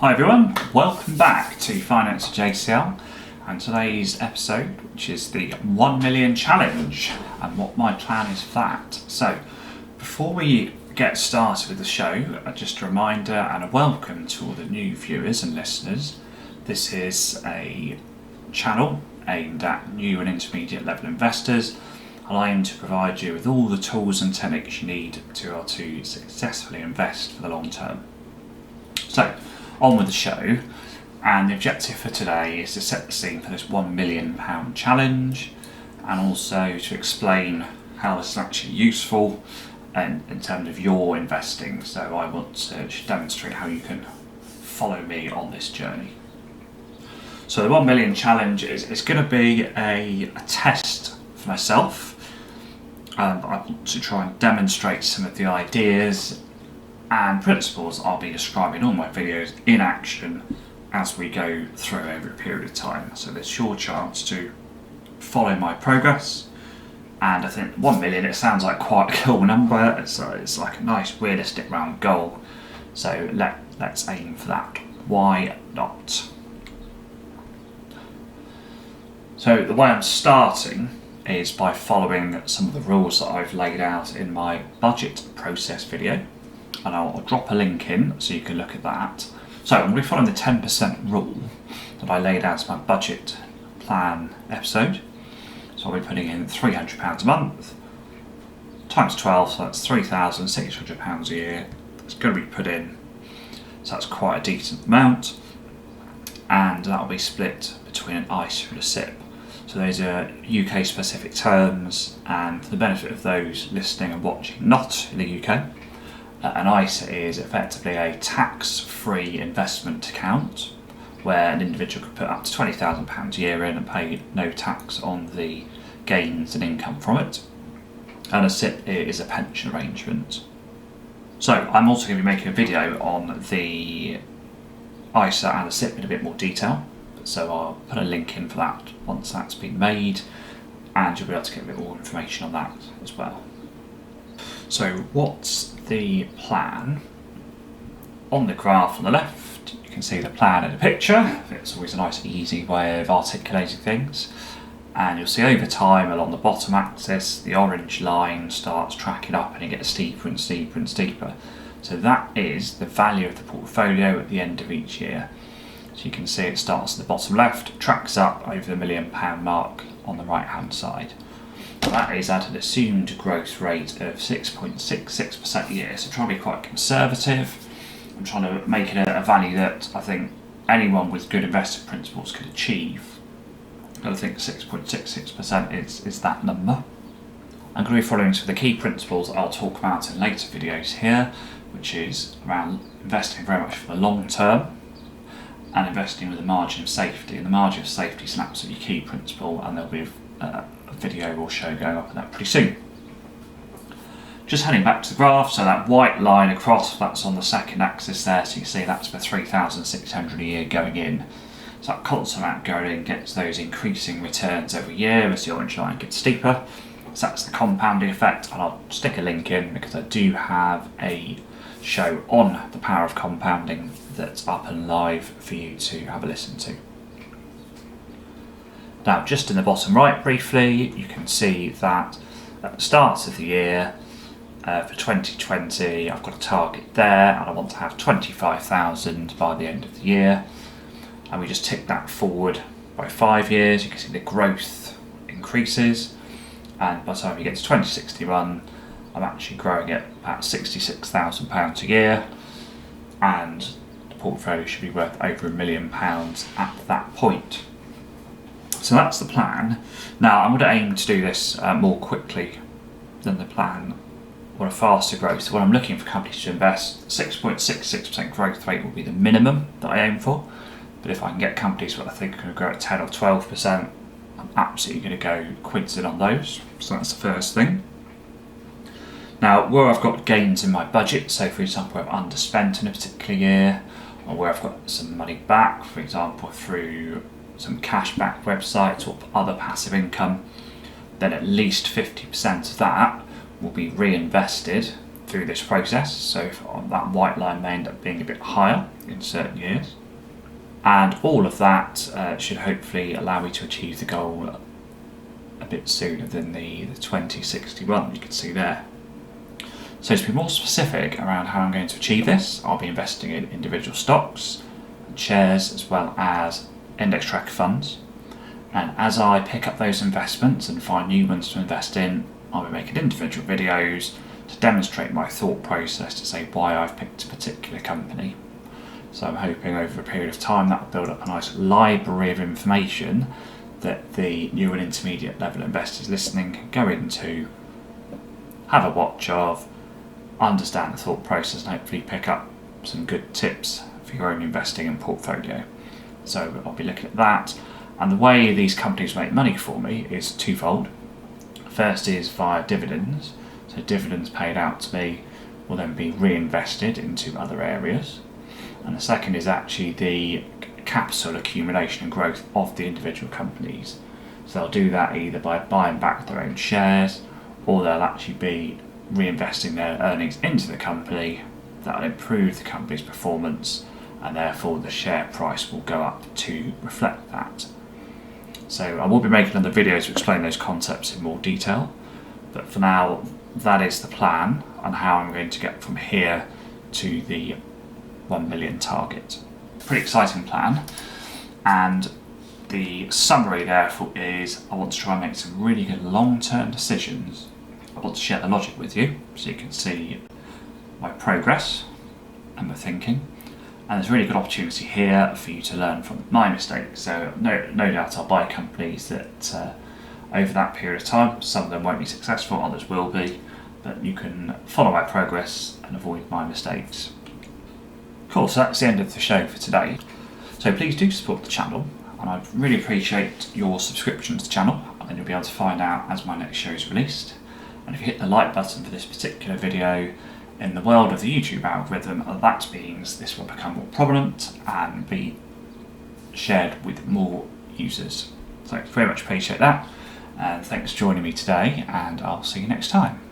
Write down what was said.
Hi everyone, welcome back to Finance JCL and today's episode, which is the 1 million challenge and what my plan is for that. So before we get started with the show, just a reminder and a welcome to all the new viewers and listeners. This is a channel aimed at new and intermediate level investors, and I aim to provide you with all the tools and techniques you need to successfully invest for the long term. So on with the show, and the objective for today is to set the scene for this £1 million challenge and also to explain how this is actually useful in terms of your investing. So I want to demonstrate how you can follow me on this journey. So the 1 million challenge is going to be a test for myself. I want to try and demonstrate some of the ideas and principles I'll be describing in all my videos in action as we go through over a period of time. So there's your chance to follow my progress. And I think 1 million, it sounds like quite a cool number. It's like a nice realistic round goal. So let's aim for that. Why not? So the way I'm starting is by following some of the rules that I've laid out in my budget process video. And I'll drop a link in so you can look at that. So I'm going to be following the 10% rule that I laid out in my budget plan episode. So I'll be putting in £300 a month times 12, so that's £3,600 a year. It's going to be put in, so that's quite a decent amount, and that'll be split between an ISA and a SIPP. So those are UK specific terms, and for the benefit of those listening and watching not in the UK, an ISA is effectively a tax-free investment account where an individual could put up to £20,000 a year in and pay no tax on the gains and income from it. And a SIPP is a pension arrangement. So I'm also going to be making a video on the ISA and the SIPP in a bit more detail. So I'll put a link in for that once that's been made, and you'll be able to get a bit more information on that as well. So what's the plan? On the graph on the left, you can see the plan in a picture. It's always a nice easy way of articulating things. And you'll see over time along the bottom axis, the orange line starts tracking up and it gets steeper and steeper and steeper. So that is the value of the portfolio at the end of each year. So you can see it starts at the bottom left, tracks up over the £1 million mark on the right hand side. That is at an assumed growth rate of 6.66% a year, so trying to be quite conservative. I'm trying to make it a value that I think anyone with good investing principles could achieve. I think 6.66% is that number. I'm going to be following some of the key principles that I'll talk about in later videos here, which is around investing very much for the long term and investing with a margin of safety. And the margin of safety is an absolutely key principle, and there'll be a video or show going up on that pretty soon. Just heading back to the graph, so that white line across, that's on the second axis there, so you can see that's for 3,600 a year going in. So that constant amount going in gets those increasing returns every year as the orange line gets steeper. So that's the compounding effect, and I'll stick a link in because I do have a show on the power of compounding that's up and live for you to have a listen to. Now, just in the bottom right briefly, you can see that at the start of the year, for 2020, I've got a target there, and I want to have 25,000 by the end of the year. And we just tick that forward by 5 years. You can see the growth increases, and by the time you get to 2061, I'm actually growing at about £66,000 a year, and the portfolio should be worth over £1 million at that point. So that's the plan. Now I'm going to aim to do this more quickly than the plan, or a faster growth. So when I'm looking for companies to invest, 6.66% growth rate will be the minimum that I aim for. But if I can get companies that I think are going to grow at 10 or 12%, I'm absolutely going to go quids in on those. So that's the first thing. Now, where I've got gains in my budget, so for example, I've underspent in a particular year, or where I've got some money back, for example, through some cashback websites or other passive income, then at least 50% of that will be reinvested through this process. So if that white line may end up being a bit higher, in certain years. And all of that should hopefully allow me to achieve the goal a bit sooner than the 2061 you can see there. So to be more specific around how I'm going to achieve this, I'll be investing in individual stocks, and shares, as well as index tracker funds. And as I pick up those investments and find new ones to invest in, I'll be making individual videos to demonstrate my thought process to say why I've picked a particular company. So I'm hoping over a period of time that will build up a nice library of information that the new and intermediate level investors listening can go into, have a watch of, understand the thought process, and hopefully pick up some good tips for your own investing and portfolio. So I'll be looking at that. And the way these companies make money for me is twofold. First is via dividends. So dividends paid out to me will then be reinvested into other areas. And the second is actually the capital accumulation and growth of the individual companies. So they'll do that either by buying back their own shares, or they'll actually be reinvesting their earnings into the company. That'll improve the company's performance, and therefore the share price will go up to reflect that. So I will be making another video to explain those concepts in more detail, but for now that is the plan on how I'm going to get from here to the 1 million target. Pretty exciting plan, and the summary therefore is I want to try and make some really good long-term decisions. I want to share the logic with you so you can see my progress and my thinking, and there's a really good opportunity here for you to learn from my mistakes. So no doubt I'll buy companies that over that period of time, some of them won't be successful, others will be, but you can follow my progress and avoid my mistakes. Cool, so that's the end of the show for today. So please do support the channel, and I'd really appreciate your subscription to the channel, and then you'll be able to find out as my next show is released. And if you hit the like button for this particular video, in the world of the YouTube algorithm, that means this will become more prominent and be shared with more users. So very much appreciate that, and thanks for joining me today, and I'll see you next time.